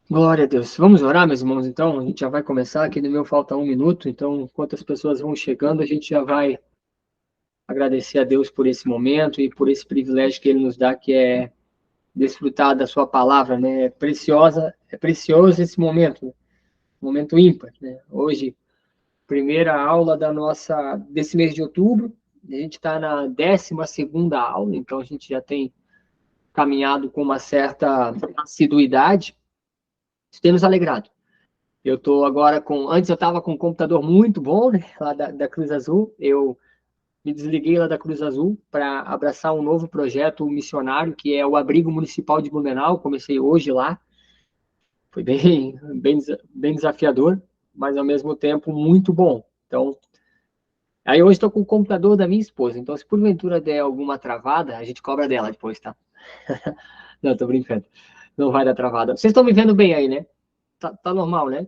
Glória a Deus. Vamos orar, meus irmãos, então? A gente já vai começar. Aqui no meu falta 1 minuto, então, enquanto as pessoas vão chegando, a gente já vai agradecer a Deus por esse momento e por esse privilégio que Ele nos dá, que é desfrutar da Sua palavra, né? É precioso esse momento, né? Momento ímpar, né? Hoje, primeira aula desse mês de outubro, a gente está na 12ª aula, então a gente já tem caminhado com uma certa assiduidade. Isso tem nos alegrado. Eu estou agora com. Antes eu estava com um computador muito bom, né, lá da Cruz Azul. Eu me desliguei lá da Cruz Azul para abraçar um novo projeto missionário, que é o Abrigo Municipal de Blumenau. Comecei hoje lá. Foi bem desafiador, mas ao mesmo tempo muito bom. Então, aí hoje estou com o computador da minha esposa. Então, se porventura der alguma travada, a gente cobra dela depois, tá? Não, estou brincando. Não vai dar travada. Vocês estão me vendo bem aí, né? Tá normal, né?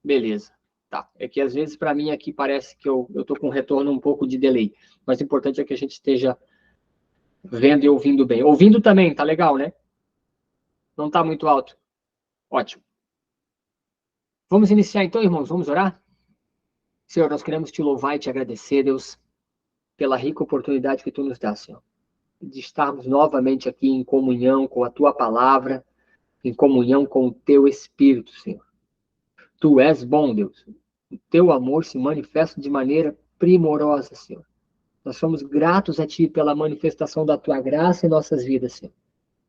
Beleza. Tá. É que às vezes para mim aqui parece que eu tô com um retorno um pouco de delay. Mas o importante é que a gente esteja vendo e ouvindo bem. Ouvindo também, tá legal, né? Não tá muito alto. Ótimo. Vamos iniciar então, irmãos. Vamos orar? Senhor, nós queremos te louvar e te agradecer, Deus, pela rica oportunidade que tu nos dá, Senhor, de estarmos novamente aqui em comunhão com a tua palavra, em comunhão com o teu Espírito, Senhor. Tu és bom, Deus. O teu amor se manifesta de maneira primorosa, Senhor. Nós somos gratos a Ti pela manifestação da Tua graça em nossas vidas, Senhor.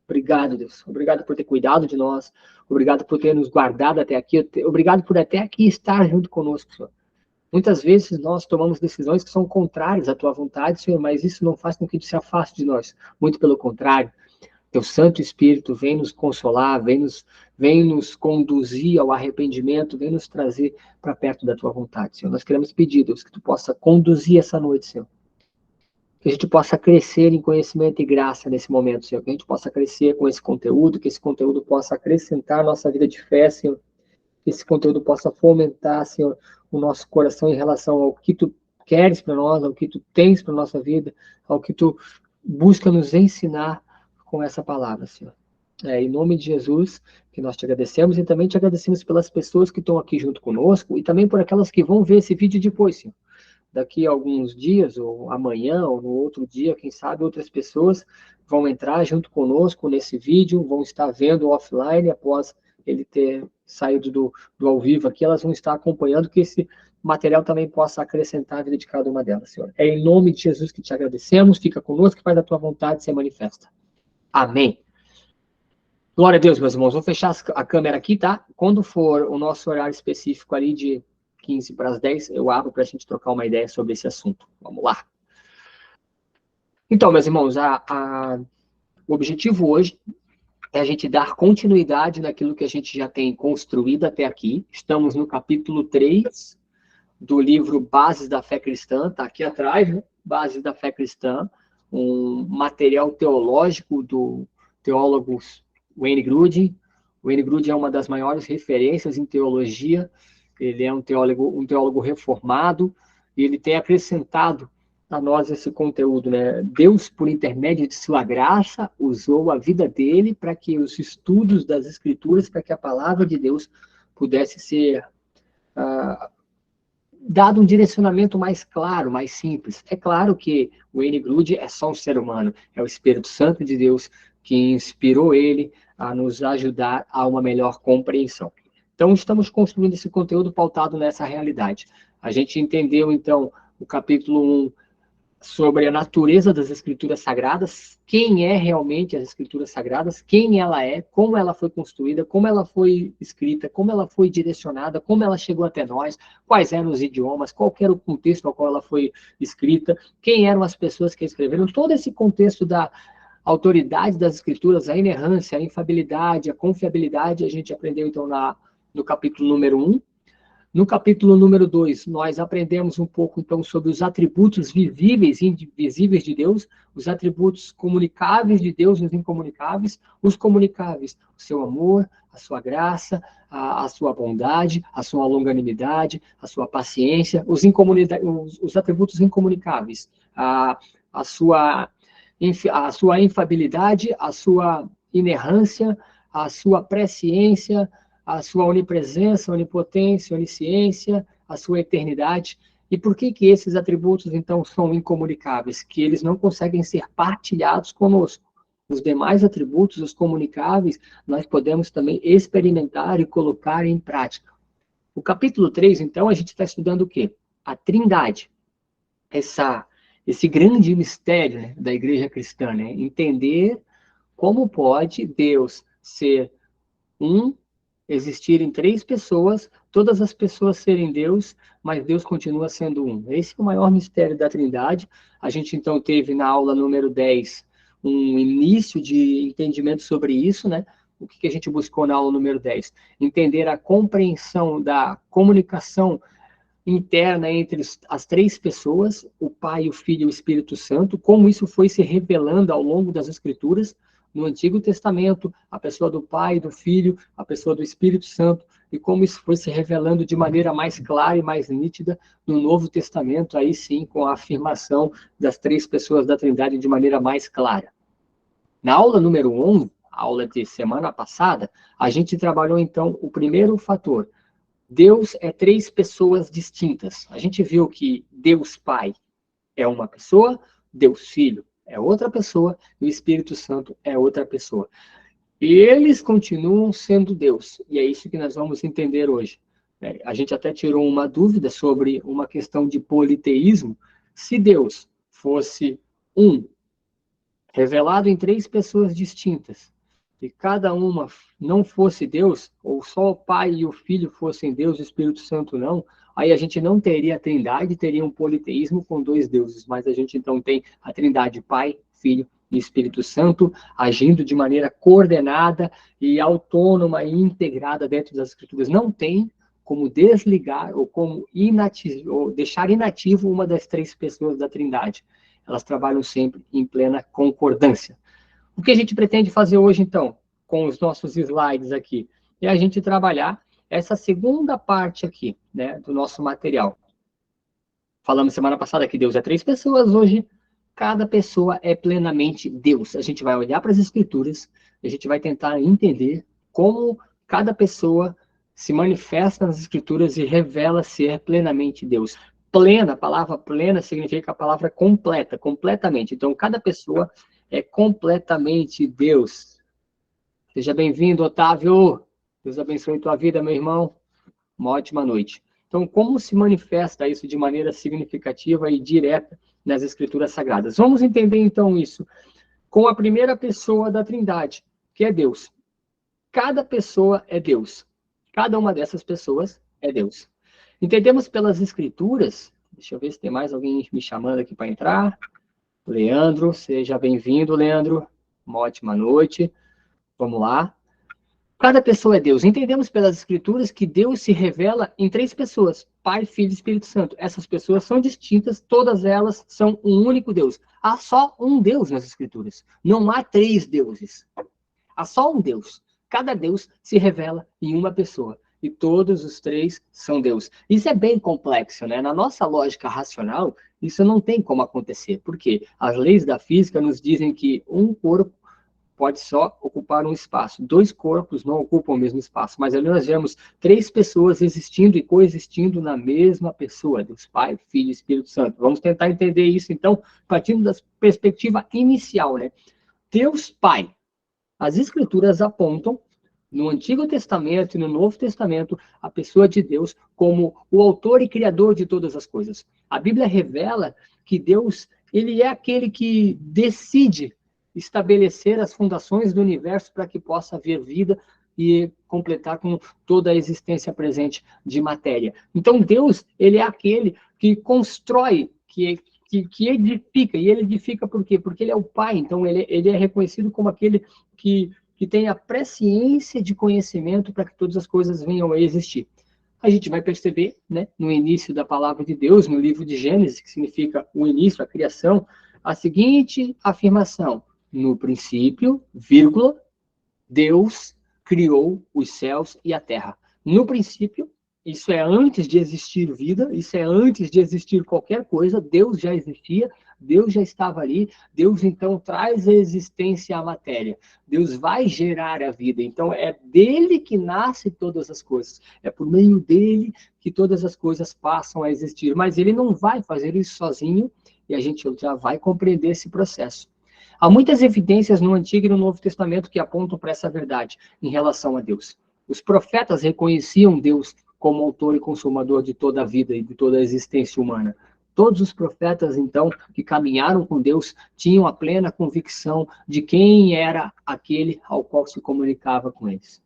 Obrigado, Deus. Obrigado por ter cuidado de nós. Obrigado por ter nos guardado até aqui. Obrigado por até aqui estar junto conosco, Senhor. Muitas vezes nós tomamos decisões que são contrárias à Tua vontade, Senhor, mas isso não faz com que Tu se afaste de nós. Muito pelo contrário. Teu Santo Espírito vem nos consolar, vem nos conduzir ao arrependimento, vem nos trazer para perto da Tua vontade, Senhor. Nós queremos pedir, Deus, que Tu possa conduzir essa noite, Senhor. Que a gente possa crescer em conhecimento e graça nesse momento, Senhor. Que a gente possa crescer com esse conteúdo, que esse conteúdo possa acrescentar a nossa vida de fé, Senhor. Que esse conteúdo possa fomentar, Senhor, o nosso coração em relação ao que Tu queres para nós, ao que Tu tens para nossa vida, ao que Tu busca nos ensinar com essa palavra, Senhor. Em nome de Jesus, que nós te agradecemos e também te agradecemos pelas pessoas que estão aqui junto conosco e também por aquelas que vão ver esse vídeo depois, Senhor. Daqui a alguns dias, ou amanhã, ou no outro dia, quem sabe outras pessoas vão entrar junto conosco nesse vídeo, vão estar vendo offline após ele ter saído do ao vivo aqui, elas vão estar acompanhando que esse material também possa acrescentar a vida de cada uma delas, Senhor. É em nome de Jesus que te agradecemos, fica conosco, que faz a tua vontade se manifesta. Amém. Glória a Deus, meus irmãos. Vou fechar a câmera aqui, tá? Quando for o nosso horário específico ali de 15 para as 10, eu abro para a gente trocar uma ideia sobre esse assunto. Vamos lá. Então, meus irmãos, o objetivo hoje é a gente dar continuidade naquilo que a gente já tem construído até aqui. Estamos no capítulo 3 do livro Bases da Fé Cristã, tá aqui atrás, né? Bases da Fé Cristã, um material teológico do teólogo Wayne Grudem. Wayne Grudem é uma das maiores referências em teologia. Ele é um teólogo reformado e ele tem acrescentado a nós esse conteúdo, né? Deus, por intermédio de sua graça, usou a vida dele para que os estudos das Escrituras, para que a palavra de Deus pudesse ser dado um direcionamento mais claro, mais simples. É claro que o Wayne Grudem é só um ser humano, é o Espírito Santo de Deus que inspirou ele a nos ajudar a uma melhor compreensão. Então, estamos construindo esse conteúdo pautado nessa realidade. A gente entendeu, então, o capítulo 1 sobre a natureza das Escrituras Sagradas, quem é realmente as Escrituras Sagradas, quem ela é, como ela foi construída, como ela foi escrita, como ela foi direcionada, como ela chegou até nós, quais eram os idiomas, qual era o contexto ao qual ela foi escrita, quem eram as pessoas que escreveram, todo esse contexto da autoridade das Escrituras, a inerrância, a infabilidade, a confiabilidade, a gente aprendeu então no capítulo número 1. No capítulo número 2, nós aprendemos um pouco, então, sobre os atributos visíveis e invisíveis de Deus, os atributos comunicáveis de Deus e os incomunicáveis. Os comunicáveis, o seu amor, a sua graça, a sua bondade, a sua longanimidade, a sua paciência. Os atributos incomunicáveis, a sua infabilidade, a sua inerrância, a sua presciência, a sua onipresença, onipotência, onisciência, a sua eternidade. E por que esses atributos, então, são incomunicáveis? Que eles não conseguem ser partilhados conosco. Os demais atributos, os comunicáveis, nós podemos também experimentar e colocar em prática. O capítulo 3, então, a gente está estudando o quê? A Trindade. Esse grande mistério, né, da igreja cristã, né? Entender como pode Deus ser um, existirem três pessoas, todas as pessoas serem Deus, mas Deus continua sendo um. Esse é o maior mistério da Trindade. A gente, então, teve na aula número 10 um início de entendimento sobre isso, né? O que a gente buscou na aula número 10? Entender a compreensão da comunicação interna entre as três pessoas, o Pai, o Filho e o Espírito Santo, como isso foi se revelando ao longo das Escrituras. No Antigo Testamento, a pessoa do Pai, do Filho, a pessoa do Espírito Santo, e como isso foi se revelando de maneira mais clara e mais nítida no Novo Testamento, aí sim, com a afirmação das três pessoas da Trindade de maneira mais clara. Na aula número 1, a aula de semana passada, a gente trabalhou, então, o primeiro fator. Deus é três pessoas distintas. A gente viu que Deus Pai é uma pessoa, Deus Filho é outra pessoa, e o Espírito Santo é outra pessoa. E eles continuam sendo Deus. E é isso que nós vamos entender hoje. A gente até tirou uma dúvida sobre uma questão de politeísmo. Se Deus fosse um, revelado em três pessoas distintas, e cada uma não fosse Deus, ou só o Pai e o Filho fossem Deus e o Espírito Santo não, aí a gente não teria a Trindade, teria um politeísmo com dois deuses, mas a gente então tem a Trindade Pai, Filho e Espírito Santo agindo de maneira coordenada e autônoma e integrada dentro das Escrituras. Não tem como desligar ou como ou deixar inativo uma das três pessoas da Trindade. Elas trabalham sempre em plena concordância. O que a gente pretende fazer hoje, então, com os nossos slides aqui, é a gente trabalhar essa segunda parte aqui, né, do nosso material. Falamos semana passada que Deus é três pessoas, hoje cada pessoa é plenamente Deus. A gente vai olhar para as Escrituras, a gente vai tentar entender como cada pessoa se manifesta nas Escrituras e revela ser plenamente Deus. Plena, a palavra plena significa a palavra completa, completamente. Então, cada pessoa é completamente Deus. Seja bem-vindo, Otávio. Deus abençoe tua vida, meu irmão. Uma ótima noite. Então, como se manifesta isso de maneira significativa e direta nas Escrituras Sagradas? Vamos entender, então, isso com a primeira pessoa da Trindade, que é Deus. Cada pessoa é Deus. Cada uma dessas pessoas é Deus. Entendemos pelas Escrituras, deixa eu ver se tem mais alguém me chamando aqui para entrar. Leandro, seja bem-vindo, Leandro. Uma ótima noite. Vamos lá. Cada pessoa é Deus. Entendemos pelas Escrituras que Deus se revela em três pessoas: Pai, Filho e Espírito Santo. Essas pessoas são distintas, todas elas são um único Deus. Há só um Deus nas Escrituras. Não há três deuses. Há só um Deus. Cada Deus se revela em uma pessoa. E todos os três são Deus. Isso é bem complexo, né? Na nossa lógica racional, isso não tem como acontecer. Por quê? As leis da física nos dizem que um corpo pode só ocupar um espaço. Dois corpos não ocupam o mesmo espaço. Mas ali nós vemos três pessoas existindo e coexistindo na mesma pessoa. Deus Pai, Filho e Espírito Santo. Vamos tentar entender isso, então, partindo da perspectiva inicial, né? Deus Pai. As Escrituras apontam, no Antigo Testamento e no Novo Testamento, a pessoa de Deus como o autor e criador de todas as coisas. A Bíblia revela que Deus, ele é aquele que decide estabelecer as fundações do universo para que possa haver vida e completar com toda a existência presente de matéria. Então, Deus, ele é aquele que constrói, que edifica. E ele edifica por quê? Porque ele é o Pai. Então, ele é reconhecido como aquele que tem a presciência de conhecimento para que todas as coisas venham a existir. A gente vai perceber, né, no início da palavra de Deus, no livro de Gênesis, que significa o início, a criação, a seguinte afirmação: no princípio, vírgula, Deus criou os céus e a terra. No princípio, isso é antes de existir vida, isso é antes de existir qualquer coisa, Deus já existia, Deus já estava ali, Deus então traz a existência à matéria. Deus vai gerar a vida, então é dele que nasce todas as coisas. É por meio dele que todas as coisas passam a existir, mas ele não vai fazer isso sozinho, e a gente já vai compreender esse processo. Há muitas evidências no Antigo e no Novo Testamento que apontam para essa verdade em relação a Deus. Os profetas reconheciam Deus como autor e consumador de toda a vida e de toda a existência humana. Todos os profetas, então, que caminharam com Deus, tinham a plena convicção de quem era aquele ao qual se comunicava com eles.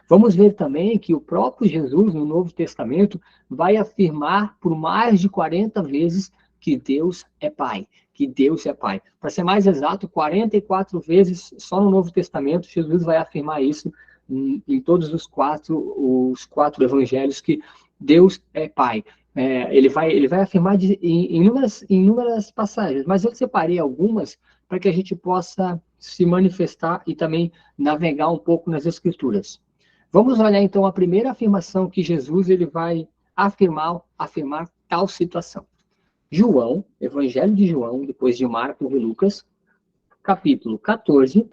Vamos ver também que o próprio Jesus, no Novo Testamento, vai afirmar por mais de 40 vezes que Deus é Pai, que Deus é Pai. Para ser mais exato, 44 vezes só no Novo Testamento, Jesus vai afirmar isso em todos os quatro evangelhos, que Deus é Pai. Ele vai afirmar em inúmeras passagens, mas eu separei algumas para que a gente possa se manifestar e também navegar um pouco nas Escrituras. Vamos olhar então a primeira afirmação que Jesus ele vai afirmar tal situação. João, Evangelho de João, depois de Marcos e Lucas, capítulo 14,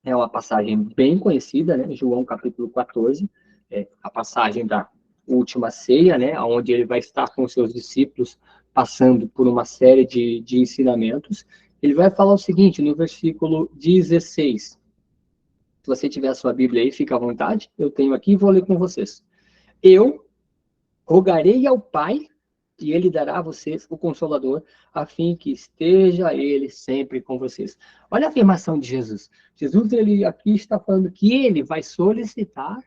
é uma passagem bem conhecida, né? João capítulo 14, é a passagem da última ceia, né? Onde ele vai estar com seus discípulos, passando por uma série de ensinamentos. Ele vai falar o seguinte, no versículo 16. Se você tiver a sua Bíblia aí, fica à vontade. Eu tenho aqui e vou ler com vocês. Eu rogarei ao Pai, e ele dará a vocês o Consolador, a fim que esteja ele sempre com vocês. Olha a afirmação de Jesus. Jesus, ele aqui está falando que ele vai solicitar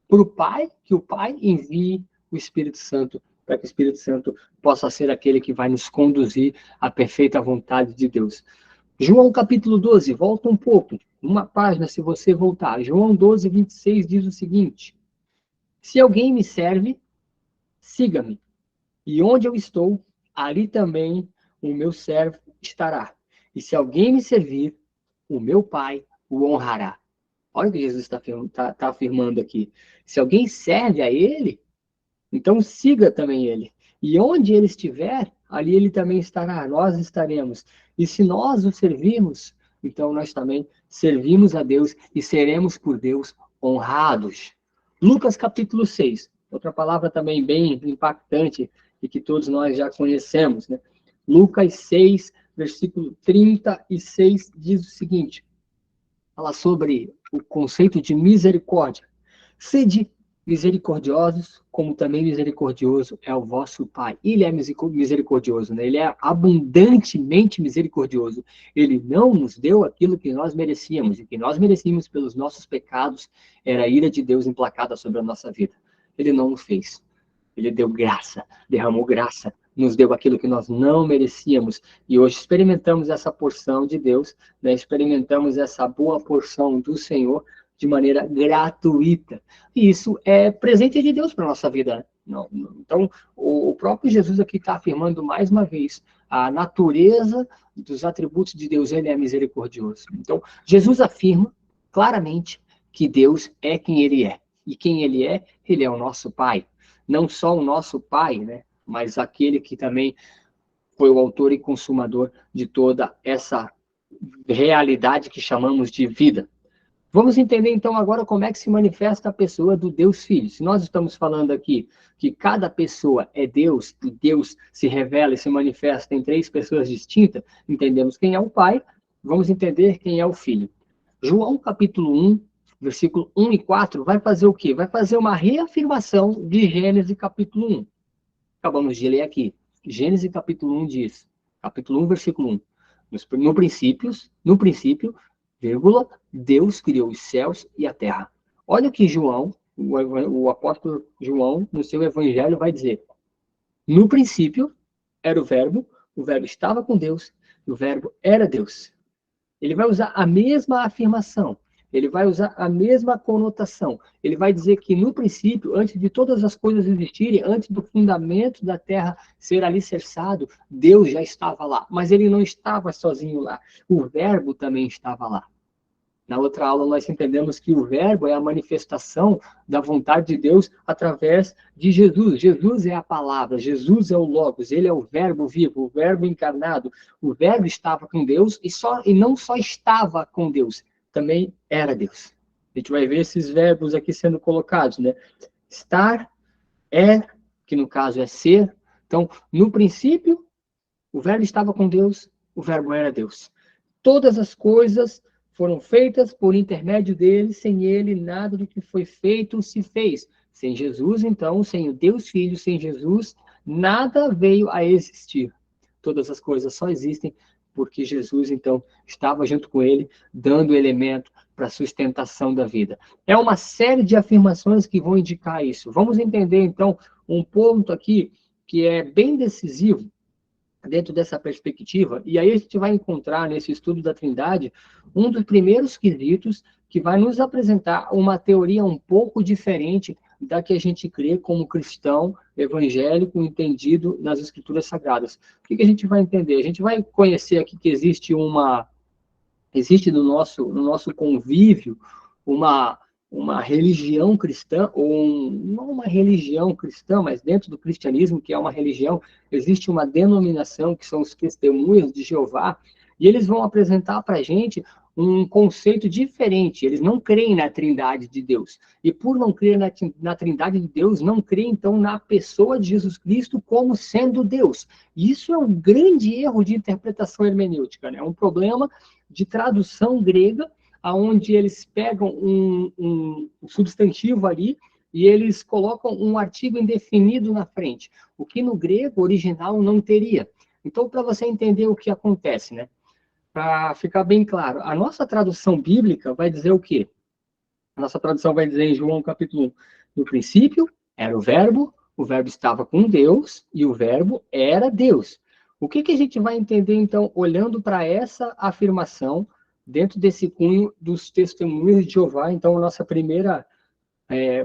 para o Pai, que o Pai envie o Espírito Santo, para que o Espírito Santo possa ser aquele que vai nos conduzir à perfeita vontade de Deus. João capítulo 12, volta um pouco, uma página se você voltar. João 12, 26 diz o seguinte: se alguém me serve, siga-me. E onde eu estou, ali também o meu servo estará. E se alguém me servir, o meu Pai o honrará. Olha o que Jesus está afirmando aqui. Se alguém serve a ele, então siga também ele. E onde ele estiver, ali ele também estará, nós estaremos. E se nós o servirmos, então nós também servimos a Deus e seremos por Deus honrados. Lucas capítulo 6, outra palavra também bem impactante e que todos nós já conhecemos, né? Lucas 6, versículo 36 diz o seguinte, fala sobre o conceito de misericórdia. Sede misericordiosos, como também misericordioso é o vosso Pai. Ele é misericordioso, né? Ele é abundantemente misericordioso. Ele não nos deu aquilo que nós merecíamos, e que nós merecíamos pelos nossos pecados era a ira de Deus implacada sobre a nossa vida. Ele não o fez. Ele deu graça, derramou graça, nos deu aquilo que nós não merecíamos. E hoje experimentamos essa porção de Deus, né? Experimentamos essa boa porção do Senhor de maneira gratuita. E isso é presente de Deus para a nossa vida. Então, o próprio Jesus aqui está afirmando mais uma vez a natureza dos atributos de Deus. Ele é misericordioso. Então, Jesus afirma claramente que Deus é quem ele é. E quem ele é o nosso Pai. Não só o nosso Pai, né? Mas aquele que também foi o autor e consumador de toda essa realidade que chamamos de vida. Vamos entender então agora como é que se manifesta a pessoa do Deus Filho. Se nós estamos falando aqui que cada pessoa é Deus, e Deus se revela e se manifesta em três pessoas distintas, entendemos quem é o Pai, vamos entender quem é o Filho. João capítulo 1, versículo 1 e 4, vai fazer o quê? Vai fazer uma reafirmação de Gênesis capítulo 1. Acabamos de ler aqui. Gênesis capítulo 1 diz, capítulo 1, versículo 1. No princípio, vírgula, Deus criou os céus e a terra. Olha o que João, o apóstolo João, no seu evangelho vai dizer. No princípio era o verbo estava com Deus, e o verbo era Deus. Ele vai usar a mesma afirmação, ele vai usar a mesma conotação. Ele vai dizer que no princípio, antes de todas as coisas existirem, antes do fundamento da terra ser alicerçado, Deus já estava lá. Mas ele não estava sozinho lá. O verbo também estava lá. Na outra aula, nós entendemos que o verbo é a manifestação da vontade de Deus através de Jesus. Jesus é a palavra, Jesus é o Logos, ele é o verbo vivo, o verbo encarnado. O verbo estava com Deus e não só estava com Deus, também era Deus. A gente vai ver esses verbos aqui sendo colocados, né? Estar, que no caso é ser. Então, no princípio, o verbo estava com Deus, o verbo era Deus. Todas as coisas foram feitas por intermédio dele, sem ele nada do que foi feito se fez. Sem Jesus, então, sem o Deus Filho, sem Jesus, nada veio a existir. Todas as coisas só existem porque Jesus, então, estava junto com ele, dando elemento para a sustentação da vida. É uma série de afirmações que vão indicar isso. Vamos entender, então, um ponto aqui que é bem decisivo dentro dessa perspectiva, e aí a gente vai encontrar nesse estudo da Trindade um dos primeiros quesitos que vai nos apresentar uma teoria um pouco diferente da que a gente crê como cristão evangélico entendido nas Escrituras Sagradas. O que a gente vai entender? A gente vai conhecer aqui que existe no nosso convívio uma religião cristã, não uma religião cristã, mas dentro do cristianismo, que é uma religião, existe uma denominação que são os testemunhas de Jeová, e eles vão apresentar para a gente um conceito diferente. Eles não creem na Trindade de Deus. E por não crer na Trindade de Deus, não creem, então, na pessoa de Jesus Cristo como sendo Deus. E isso é um grande erro de interpretação hermenêutica, né? É um problema de tradução grega, onde eles pegam um substantivo ali e eles colocam um artigo indefinido na frente, o que no grego original não teria. Então, para você entender o que acontece, né? Para ficar bem claro, a nossa tradução bíblica vai dizer o quê? A nossa tradução vai dizer em João capítulo 1, no princípio era o verbo estava com Deus e o verbo era Deus. O que a gente vai entender, então, olhando para essa afirmação, dentro desse cunho dos testemunhos de Jeová? Então, a nossa primeira,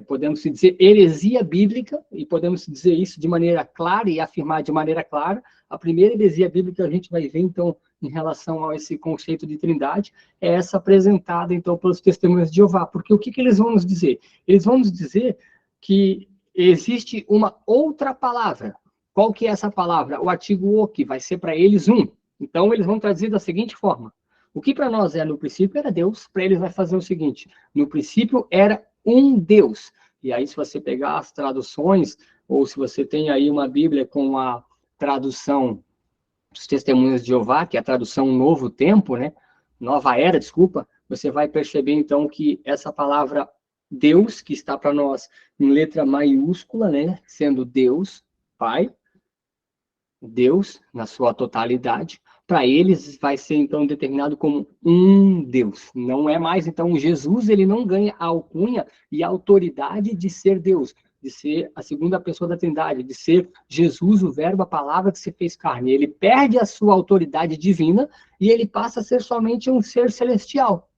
podemos dizer, heresia bíblica, e podemos dizer isso de maneira clara e afirmar de maneira clara, a primeira heresia bíblica que a gente vai ver, então, em relação a esse conceito de trindade, é essa apresentada, então, pelos testemunhos de Jeová. Porque o que eles vão nos dizer? Eles vão nos dizer que existe uma outra palavra. Qual que é essa palavra? O artigo o, que vai ser para eles um. Então, eles vão traduzir da seguinte forma: o que para nós no princípio era Deus, para eles vai fazer o seguinte: no princípio era um Deus. E aí, se você pegar as traduções, ou se você tem aí uma Bíblia com a tradução dos Testemunhos de Jeová, que é a tradução Novo Tempo, né? Nova Era, desculpa, você vai perceber, então, que essa palavra Deus, que está para nós em letra maiúscula, né? Sendo Deus, Pai, Deus na sua totalidade, para eles vai ser então determinado como um Deus. Não é mais, então, Jesus, ele não ganha a alcunha e a autoridade de ser Deus, de ser a segunda pessoa da Trindade, de ser Jesus, o verbo, a palavra que se fez carne. Ele perde a sua autoridade divina e ele passa a ser somente um ser celestial.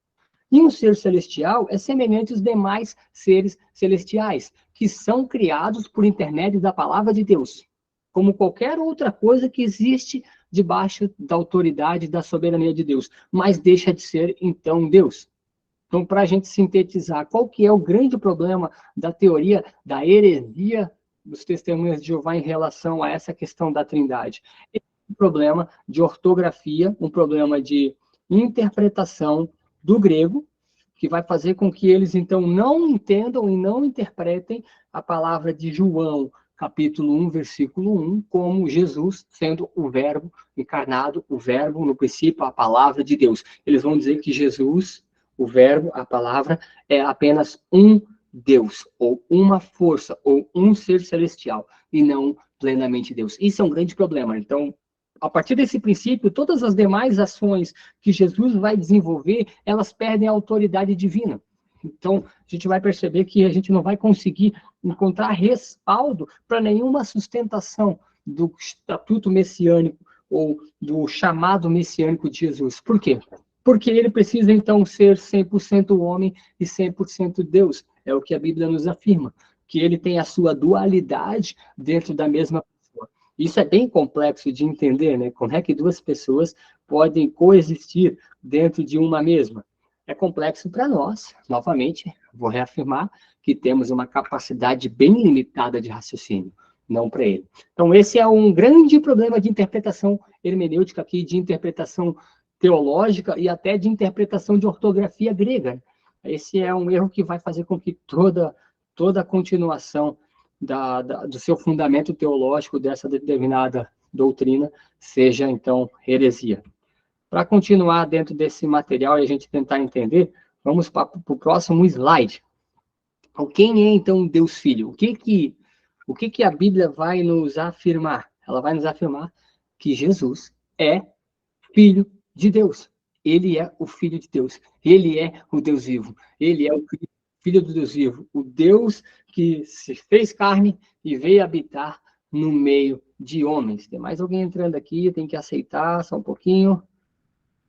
E um ser celestial é semelhante aos demais seres celestiais, que são criados por intermédio da palavra de Deus, como qualquer outra coisa que existe debaixo da autoridade da soberania de Deus, mas deixa de ser, então, Deus. Então, para a gente sintetizar, qual que é o grande problema da teoria da heresia dos testemunhas de Jeová em relação a essa questão da Trindade? É um problema de ortografia, um problema de interpretação do grego, que vai fazer com que eles, então, não entendam e não interpretem a palavra de João, capítulo 1, versículo 1, como Jesus sendo o verbo encarnado, o verbo, no princípio, a palavra de Deus. Eles vão dizer que Jesus, o verbo, a palavra, é apenas um Deus, ou uma força, ou um ser celestial, e não plenamente Deus. Isso é um grande problema. Então, a partir desse princípio, todas as demais ações que Jesus vai desenvolver, elas perdem a autoridade divina. Então, a gente vai perceber que a gente não vai conseguir encontrar respaldo para nenhuma sustentação do estatuto messiânico ou do chamado messiânico de Jesus. Por quê? Porque ele precisa, então, ser 100% homem e 100% Deus. É o que a Bíblia nos afirma, que ele tem a sua dualidade dentro da mesma pessoa. Isso é bem complexo de entender, né? Como é que duas pessoas podem coexistir dentro de uma mesma? É complexo para nós, novamente, vou reafirmar que temos uma capacidade bem limitada de raciocínio, não para ele. Então, esse é um grande problema de interpretação hermenêutica aqui, de interpretação teológica e até de interpretação de ortografia grega. Esse é um erro que vai fazer com que toda a continuação do seu fundamento teológico dessa determinada doutrina seja, então, heresia. Para continuar dentro desse material e a gente tentar entender, vamos para o próximo slide. Então, quem é, então, Deus Filho? O que a Bíblia vai nos afirmar? Ela vai nos afirmar que Jesus é Filho de Deus. Ele é o Filho de Deus. Ele é o Deus vivo. Ele é o Filho do Deus vivo. O Deus que se fez carne e veio habitar no meio de homens. Tem mais alguém entrando aqui, tem que aceitar só um pouquinho.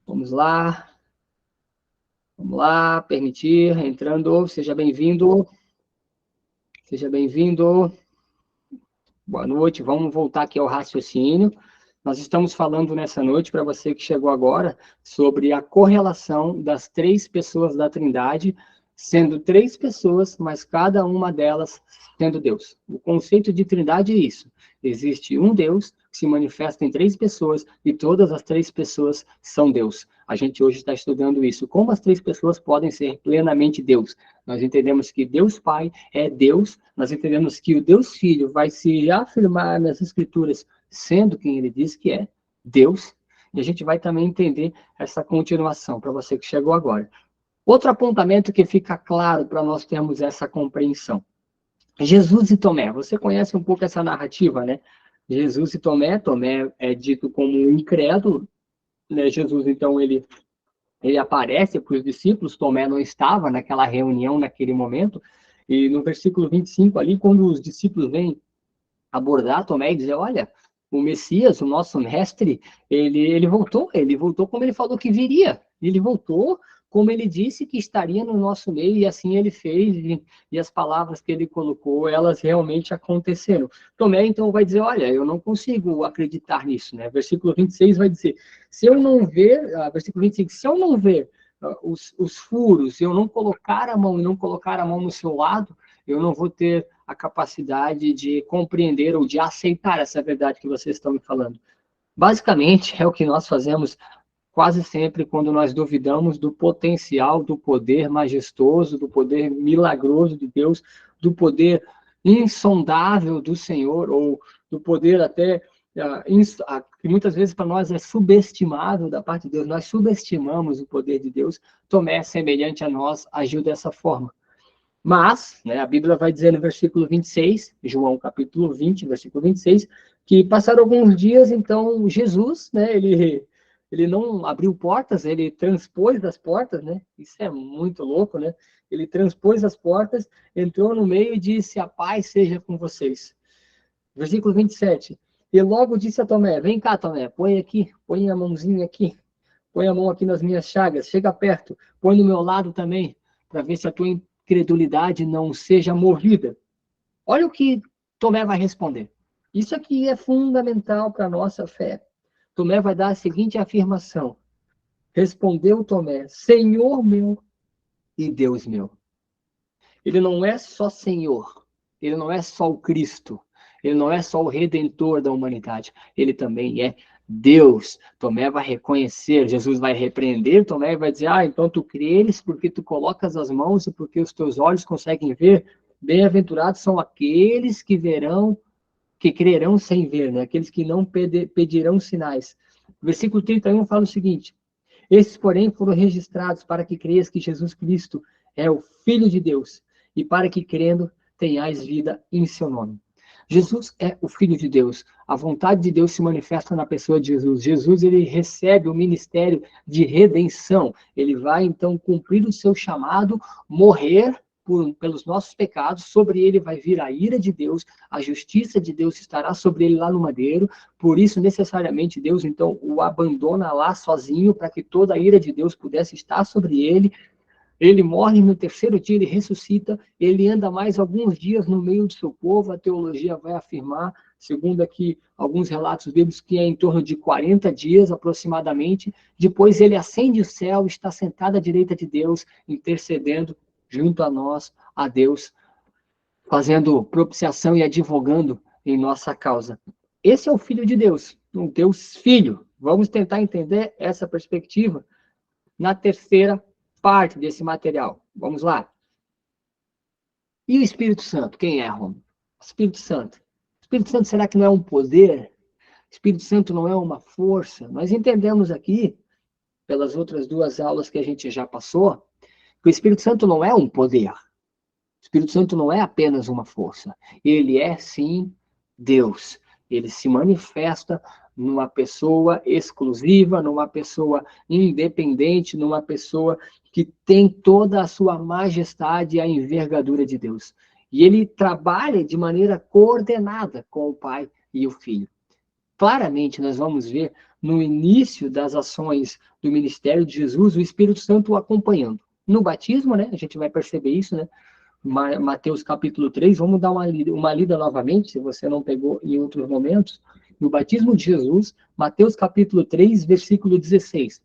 Vamos lá. Vamos lá, permitir, entrando. Seja bem-vindo. Seja bem-vindo. Boa noite. Vamos voltar aqui ao raciocínio. Nós estamos falando nessa noite, para você que chegou agora, sobre a correlação das 3 pessoas da Trindade, sendo 3 pessoas, mas cada uma delas sendo Deus. O conceito de Trindade é isso. Existe um Deus que se manifesta em 3 pessoas e todas as 3 pessoas são Deus. A gente hoje está estudando isso. Como as 3 pessoas podem ser plenamente Deus? Nós entendemos que Deus Pai é Deus, nós entendemos que o Deus Filho vai se afirmar nas Escrituras sendo quem ele diz que é, Deus, e a gente vai também entender essa continuação, para você que chegou agora. Outro apontamento que fica claro para nós termos essa compreensão. Jesus e Tomé, você conhece um pouco essa narrativa, né? Jesus e Tomé, Tomé é dito como um incrédulo, né? Jesus, então, ele aparece para os discípulos, Tomé não estava naquela reunião, naquele momento, e no versículo 25 ali, quando os discípulos vêm abordar Tomé e dizer, olha, o Messias, o nosso mestre, ele voltou como ele falou que viria, ele voltou como ele disse que estaria no nosso meio, e assim ele fez, e as palavras que ele colocou, elas realmente aconteceram. Tomé, então, vai dizer, olha, eu não consigo acreditar nisso, né? Versículo 26 vai dizer, se eu não ver, versículo 25, se eu não ver os furos, se eu não colocar a mão e não colocar a mão no seu lado, eu não vou ter a capacidade de compreender ou de aceitar essa verdade que vocês estão me falando. Basicamente, é o que nós fazemos quase sempre quando nós duvidamos do potencial, do poder majestoso, do poder milagroso de Deus, do poder insondável do Senhor, ou do poder até que muitas vezes para nós é subestimado da parte de Deus. Nós subestimamos o poder de Deus. Tomé, semelhante a nós, agiu dessa forma. Mas, né, a Bíblia vai dizer no versículo 26, João capítulo 20, versículo 26, que passaram alguns dias, então Jesus, né, ele não abriu portas, ele transpôs as portas, né, isso é muito louco, né, ele transpôs as portas, entrou no meio e disse, a paz seja com vocês. Versículo 27, e logo disse a Tomé, vem cá, Tomé, põe aqui, põe a mãozinha aqui, põe a mão aqui nas minhas chagas, chega perto, põe no meu lado também, para ver se a tua incredulidade não seja movida. Olha o que Tomé vai responder. Isso aqui é fundamental para a nossa fé. Tomé vai dar a seguinte afirmação. Respondeu Tomé, Senhor meu e Deus meu. Ele não é só Senhor, ele não é só o Cristo, ele não é só o Redentor da humanidade, ele também é Deus. Tomé vai reconhecer, Jesus vai repreender Tomé e vai dizer, então tu creres porque tu colocas as mãos e porque os teus olhos conseguem ver. Bem-aventurados são aqueles que verão, que crerão sem ver, né? Aqueles que não pedirão sinais. O versículo 31 fala o seguinte, esses, porém, foram registrados para que creias que Jesus Cristo é o Filho de Deus e para que, crendo, tenhais vida em seu nome. Jesus é o Filho de Deus. A vontade de Deus se manifesta na pessoa de Jesus. Jesus, ele recebe o ministério de redenção. Ele vai, então, cumprir o seu chamado, morrer pelos nossos pecados. Sobre ele vai vir a ira de Deus, a justiça de Deus estará sobre ele lá no madeiro. Por isso, necessariamente, Deus, então, o abandona lá sozinho para que toda a ira de Deus pudesse estar sobre ele. Ele morre, no terceiro dia ele ressuscita, ele anda mais alguns dias no meio do seu povo, a teologia vai afirmar, segundo aqui alguns relatos bíblicos, que é em torno de 40 dias aproximadamente, depois ele ascende ao céu, está sentado à direita de Deus, intercedendo junto a nós, a Deus, fazendo propiciação e advogando em nossa causa. Esse é o Filho de Deus, um Deus Filho. Vamos tentar entender essa perspectiva na terceira parte desse material. Vamos lá. E o Espírito Santo? Quem é, Romulo? Espírito Santo. O Espírito Santo, será que não é um poder? O Espírito Santo não é uma força? Nós entendemos aqui, pelas outras duas aulas que a gente já passou, que o Espírito Santo não é um poder. O Espírito Santo não é apenas uma força. Ele é, sim, Deus. Ele se manifesta numa pessoa exclusiva, numa pessoa independente, numa pessoa que tem toda a sua majestade e a envergadura de Deus. E ele trabalha de maneira coordenada com o Pai e o Filho. Claramente, nós vamos ver no início das ações do ministério de Jesus, o Espírito Santo o acompanhando. No batismo, né, a gente vai perceber isso, né? Mateus capítulo 3, vamos dar uma lida novamente, se você não pegou em outros momentos, no batismo de Jesus, Mateus capítulo 3, versículo 16.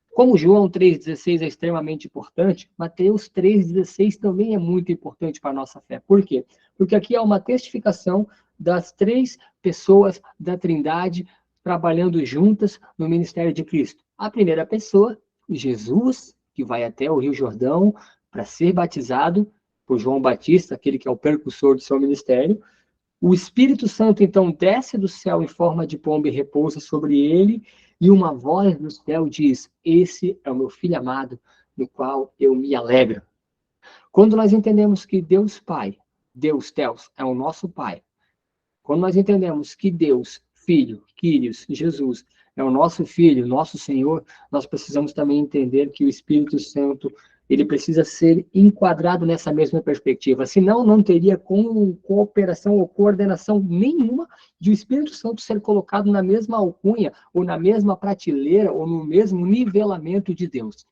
Como João 3,16 é extremamente importante, Mateus 3,16 também é muito importante para a nossa fé. Por quê? Porque aqui há uma testificação das três pessoas da Trindade trabalhando juntas no ministério de Cristo. A primeira pessoa, Jesus, que vai até o Rio Jordão para ser batizado por João Batista, aquele que é o percussor do seu ministério. O Espírito Santo, então, desce do céu em forma de pomba e repousa sobre ele, e uma voz do céu diz: esse é o meu filho amado, no qual eu me alegro. Quando nós entendemos que Deus Pai, Deus Theos, é o nosso Pai, quando nós entendemos que Deus, Filho, Kyrios, Jesus, é o nosso Filho, nosso Senhor, nós precisamos também entender que o Espírito Santo, ele precisa ser enquadrado nessa mesma perspectiva. Senão, não teria cooperação ou coordenação nenhuma de o Espírito Santo ser colocado na mesma alcunha, ou na mesma prateleira, ou no mesmo nivelamento de Deus.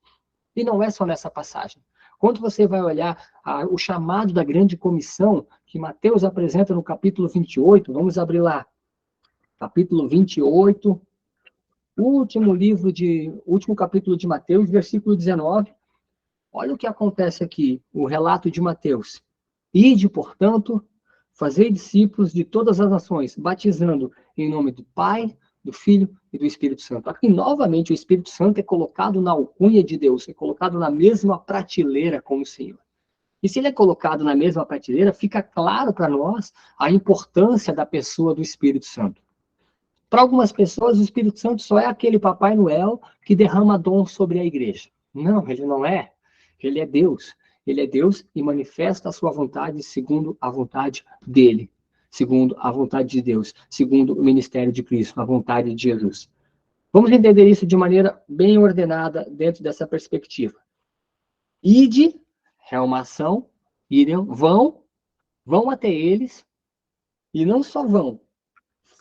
E não é só nessa passagem. Quando você vai olhar o chamado da grande comissão, que Mateus apresenta no capítulo 28, vamos abrir lá. Capítulo 28, último capítulo de Mateus, versículo 19. Olha o que acontece aqui, o relato de Mateus. Ide, portanto, fazei discípulos de todas as nações, batizando em nome do Pai, do Filho e do Espírito Santo. Aqui, novamente, o Espírito Santo é colocado na alcunha de Deus, é colocado na mesma prateleira com o Senhor. E se ele é colocado na mesma prateleira, fica claro para nós a importância da pessoa do Espírito Santo. Para algumas pessoas, o Espírito Santo só é aquele Papai Noel que derrama dom sobre a igreja. Não, ele não é. Ele é Deus. Ele é Deus e manifesta a sua vontade segundo a vontade dele, segundo a vontade de Deus, segundo o ministério de Cristo, a vontade de Jesus. Vamos entender isso de maneira bem ordenada dentro dessa perspectiva. Ide, é uma ação, irem, vão até eles, e não só vão,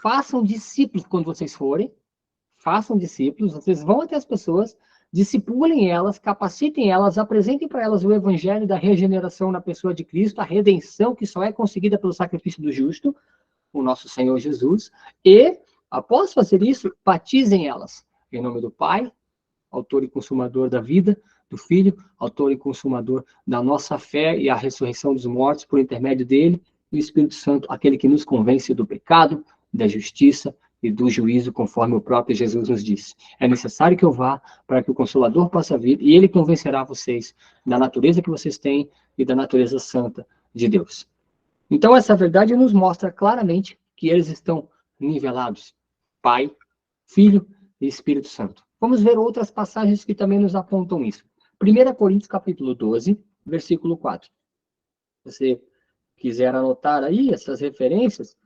façam discípulos quando vocês forem, façam discípulos, vocês vão até as pessoas, discipulem elas, capacitem elas, apresentem para elas o evangelho da regeneração na pessoa de Cristo, a redenção que só é conseguida pelo sacrifício do justo, o nosso Senhor Jesus, e, após fazer isso, batizem elas, em nome do Pai, autor e consumador da vida, do Filho, autor e consumador da nossa fé e a ressurreição dos mortos por intermédio dele, e o Espírito Santo, aquele que nos convence do pecado, da justiça e do juízo, conforme o próprio Jesus nos disse. É necessário que eu vá para que o Consolador possa vir, e ele convencerá vocês da natureza que vocês têm e da natureza santa de Deus. Então, essa verdade nos mostra claramente que eles estão nivelados. Pai, Filho e Espírito Santo. Vamos ver outras passagens que também nos apontam isso. 1 Coríntios capítulo 12, versículo 4. Se você quiser anotar aí essas referências,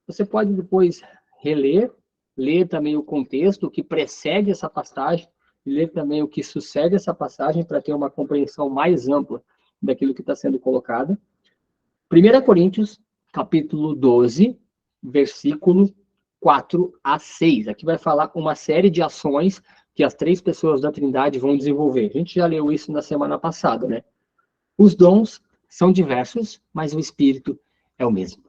você pode depois reler, ler também o contexto, o que precede essa passagem, e ler também o que sucede essa passagem para ter uma compreensão mais ampla daquilo que está sendo colocado. 1 Coríntios, capítulo 12, versículo 4 a 6. Aqui vai falar uma série de ações que as três pessoas da Trindade vão desenvolver. A gente já leu isso na semana passada, né? Os dons são diversos, mas o Espírito é o mesmo.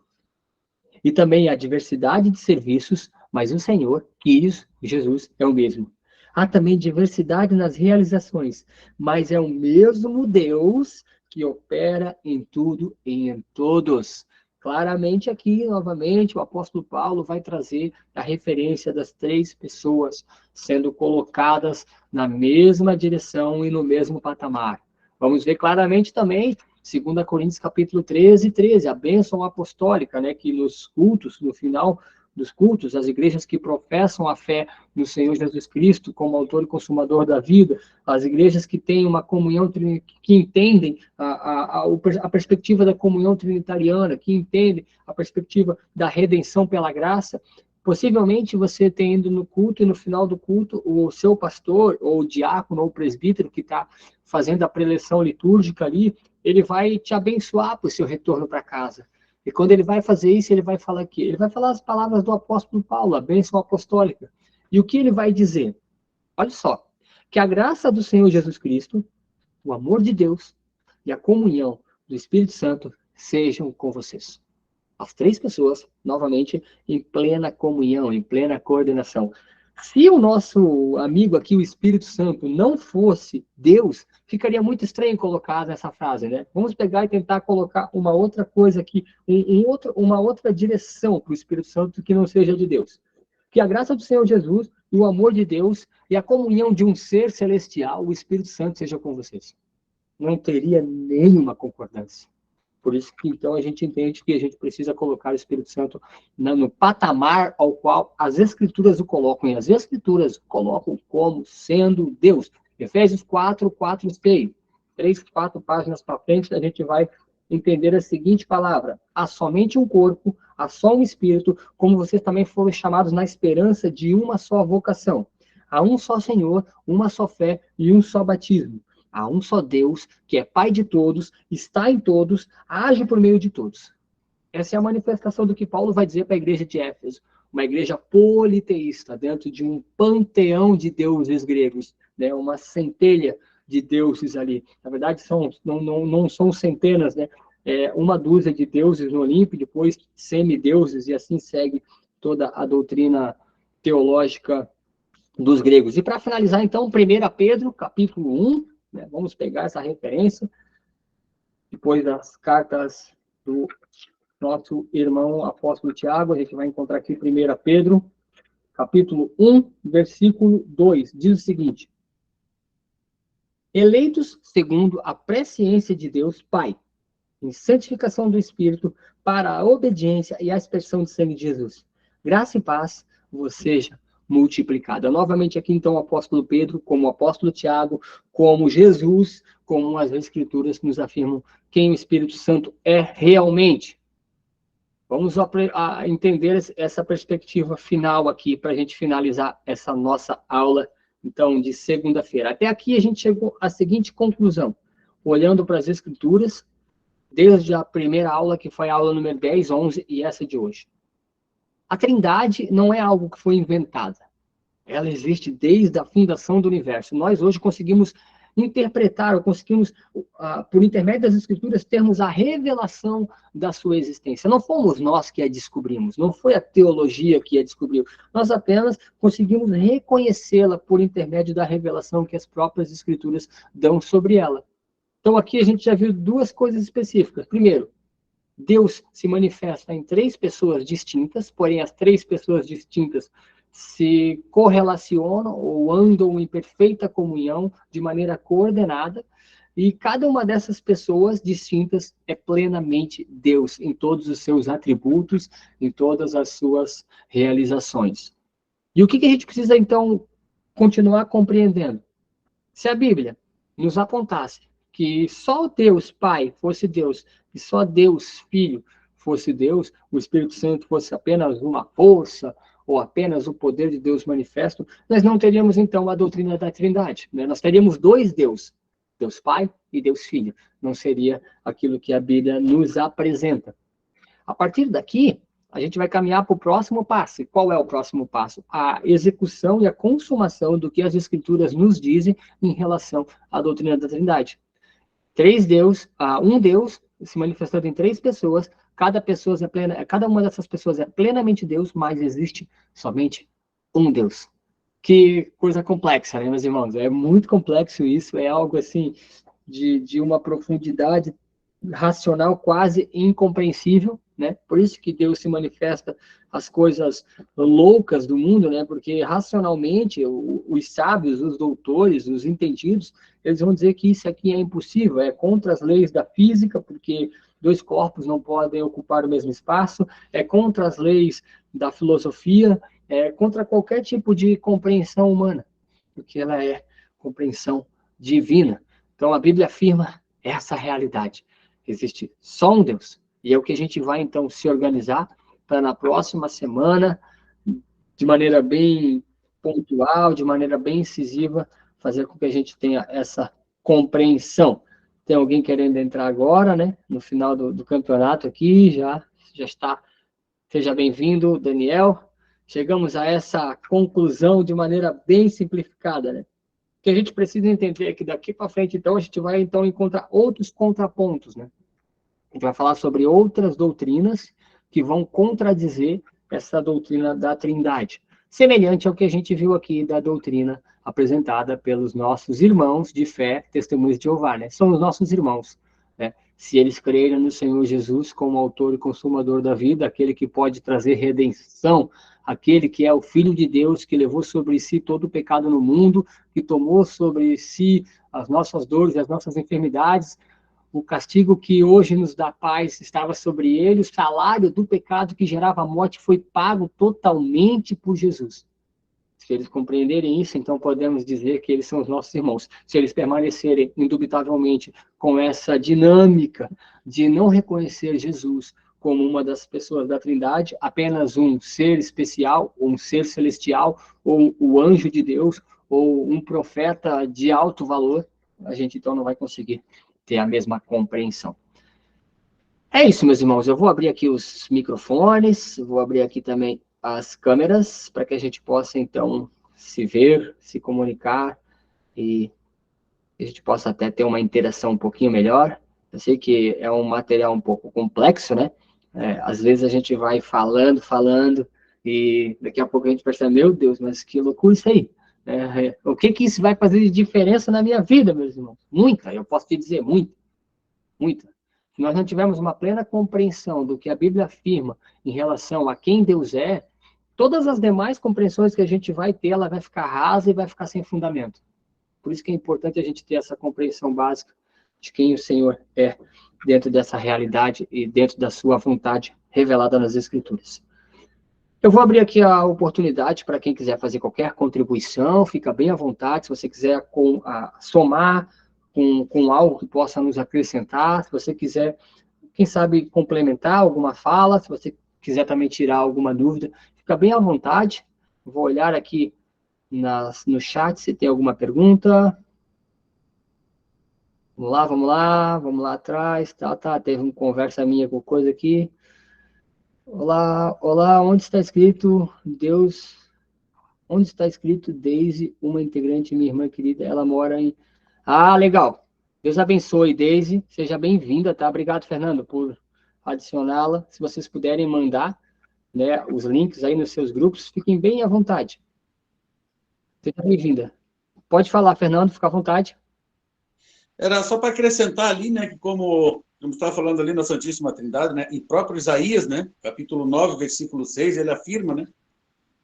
E também a diversidade de serviços, mas o Senhor, Quírios, Jesus, é o mesmo. Há também diversidade nas realizações, mas é o mesmo Deus que opera em tudo e em todos. Claramente aqui, novamente, o apóstolo Paulo vai trazer a referência das três pessoas sendo colocadas na mesma direção e no mesmo patamar. Vamos ver claramente também 2 Coríntios capítulo 13, a bênção apostólica, né, que nos cultos, no final dos cultos, as igrejas que professam a fé no Senhor Jesus Cristo como autor e consumador da vida, as igrejas que têm uma comunhão, que entendem a perspectiva da comunhão trinitariana, que entendem a perspectiva da redenção pela graça, possivelmente você tem ido no culto e no final do culto, o seu pastor, ou o diácono, ou o presbítero que está fazendo a preleção litúrgica ali, ele vai te abençoar para o seu retorno para casa. E quando ele vai fazer isso, ele vai falar aqui, ele vai falar as palavras do apóstolo Paulo, a bênção apostólica. E o que ele vai dizer? Olha só, que a graça do Senhor Jesus Cristo, o amor de Deus e a comunhão do Espírito Santo sejam com vocês. As três pessoas, novamente, em plena comunhão, em plena coordenação. Se o nosso amigo aqui, o Espírito Santo, não fosse Deus, ficaria muito estranho colocar nessa frase, né? Vamos pegar e tentar colocar uma outra coisa aqui, uma outra direção para o Espírito Santo que não seja de Deus. Que a graça do Senhor Jesus e o amor de Deus e a comunhão de um ser celestial, o Espírito Santo, seja com vocês. Não teria nenhuma concordância. Por isso que, então, a gente entende que a gente precisa colocar o Espírito Santo no patamar ao qual as Escrituras o colocam. E as Escrituras o colocam como sendo Deus. Efésios 4, 6. 3, 4 páginas para frente, a gente vai entender a seguinte palavra: há somente um corpo, há só um Espírito, como vocês também foram chamados na esperança de uma só vocação. Há um só Senhor, uma só fé e um só batismo. Há um só Deus, que é Pai de todos, está em todos, age por meio de todos. Essa é a manifestação do que Paulo vai dizer para a igreja de Éfeso, uma igreja politeísta, dentro de um panteão de deuses gregos, né? Uma centelha de deuses ali. Na verdade, não são centenas, né? Uma dúzia de deuses no Olimpo, depois semideuses, e assim segue toda a doutrina teológica dos gregos. E para finalizar, então, 1 Pedro, capítulo 1, né? Vamos pegar essa referência, depois das cartas do nosso irmão apóstolo Tiago, a gente vai encontrar aqui 1 Pedro, capítulo 1, versículo 2, diz o seguinte: eleitos segundo a presciência de Deus Pai, em santificação do Espírito, para a obediência e a expressão de sangue de Jesus. Graça e paz vos seja multiplicada. Novamente aqui, então, o apóstolo Pedro, como o apóstolo Tiago, como Jesus, como as Escrituras nos afirmam quem o Espírito Santo é realmente. Vamos entender essa perspectiva final aqui, para a gente finalizar essa nossa aula, então, de segunda-feira. Até aqui a gente chegou à seguinte conclusão, olhando para as Escrituras, desde a primeira aula, que foi a aula número 10, 11 e essa de hoje. A Trindade não é algo que foi inventada. Ela existe desde a fundação do universo. Nós hoje conseguimos interpretar, ou conseguimos, por intermédio das Escrituras, termos a revelação da sua existência. Não fomos nós que a descobrimos, não foi a teologia que a descobriu. Nós apenas conseguimos reconhecê-la por intermédio da revelação que as próprias Escrituras dão sobre ela. Então, aqui a gente já viu duas coisas específicas. Primeiro, Deus se manifesta em três pessoas distintas, porém as três pessoas distintas se correlacionam ou andam em perfeita comunhão, de maneira coordenada, e cada uma dessas pessoas distintas é plenamente Deus, em todos os seus atributos, em todas as suas realizações. E o que a gente precisa, então, continuar compreendendo? Se a Bíblia nos apontasse que só Deus Pai fosse Deus, e só Deus Filho fosse Deus, o Espírito Santo fosse apenas uma força, ou apenas o poder de Deus manifesto, nós não teríamos, então, a doutrina da Trindade, né? Nós teríamos dois Deus, Deus Pai e Deus Filho. Não seria aquilo que a Bíblia nos apresenta. A partir daqui, a gente vai caminhar para o próximo passo. E qual é o próximo passo? A execução e a consumação do que as Escrituras nos dizem em relação à doutrina da Trindade. Um Deus se manifestando em três pessoas, cada uma dessas pessoas é plenamente Deus, mas existe somente um Deus. Que coisa complexa, né, meus irmãos? É muito complexo isso, é algo assim de uma profundidade racional quase incompreensível, né? Por isso que Deus se manifesta as coisas loucas do mundo, né? Porque racionalmente os sábios, os doutores, os entendidos, eles vão dizer que isso aqui é impossível, é contra as leis da física, porque dois corpos não podem ocupar o mesmo espaço, é contra as leis da filosofia, é contra qualquer tipo de compreensão humana, porque ela é compreensão divina. Então a Bíblia afirma essa realidade. Existe só um Deus. E é o que a gente vai, então, se organizar para na próxima semana, de maneira bem pontual, de maneira bem incisiva, fazer com que a gente tenha essa compreensão. Tem alguém querendo entrar agora, né? No final do campeonato aqui, já está. Seja bem-vindo, Daniel. Chegamos a essa conclusão de maneira bem simplificada, né? O que a gente precisa entender é que daqui para frente, então, a gente vai, então, encontrar outros contrapontos, né? A gente vai falar sobre outras doutrinas que vão contradizer essa doutrina da Trindade, semelhante ao que a gente viu aqui da doutrina apresentada pelos nossos irmãos de fé, testemunhos de Jeová, né? São os nossos irmãos, né? Se eles crerem no Senhor Jesus como autor e consumador da vida, aquele que pode trazer redenção, aquele que é o Filho de Deus, que levou sobre si todo o pecado no mundo, que tomou sobre si as nossas dores e as nossas enfermidades, o castigo que hoje nos dá paz estava sobre ele, o salário do pecado que gerava a morte foi pago totalmente por Jesus. Se eles compreenderem isso, então podemos dizer que eles são os nossos irmãos. Se eles permanecerem, indubitavelmente, com essa dinâmica de não reconhecer Jesus como uma das pessoas da Trindade, apenas um ser especial, ou um ser celestial, ou o anjo de Deus, ou um profeta de alto valor, a gente então não vai conseguir ter a mesma compreensão. É isso, meus irmãos. Eu vou abrir aqui os microfones, vou abrir aqui também as câmeras, para que a gente possa, então, se ver, se comunicar e a gente possa até ter uma interação um pouquinho melhor. Eu sei que é um material um pouco complexo, né? Às vezes a gente vai falando, e daqui a pouco a gente percebe, meu Deus, mas que loucura isso aí. O que isso vai fazer de diferença na minha vida, meus irmãos? Muita, eu posso te dizer, muita. Se nós não tivermos uma plena compreensão do que a Bíblia afirma em relação a quem Deus é, todas as demais compreensões que a gente vai ter, ela vai ficar rasa e vai ficar sem fundamento. Por isso que é importante a gente ter essa compreensão básica de quem o Senhor é dentro dessa realidade e dentro da sua vontade revelada nas Escrituras. Eu vou abrir aqui a oportunidade para quem quiser fazer qualquer contribuição, fica bem à vontade, se você quiser somar com algo que possa nos acrescentar, se você quiser, quem sabe, complementar alguma fala, se você quiser também tirar alguma dúvida, fica bem à vontade. Vou olhar aqui no chat se tem alguma pergunta. Vamos lá atrás, teve uma conversa minha com coisa aqui. Olá, onde está escrito Deus? Onde está escrito Deise, uma integrante, minha irmã querida, ela mora em... Ah, legal. Deus abençoe, Deise, seja bem-vinda, tá? Obrigado, Fernando, por adicioná-la. Se vocês puderem mandar, né, os links aí nos seus grupos, fiquem bem à vontade. Seja bem-vinda. Pode falar, Fernando, fica à vontade. Era só para acrescentar ali, né, que como estava falando ali na Santíssima Trindade, né, em próprio Isaías, né, capítulo 9, versículo 6, ele afirma, né,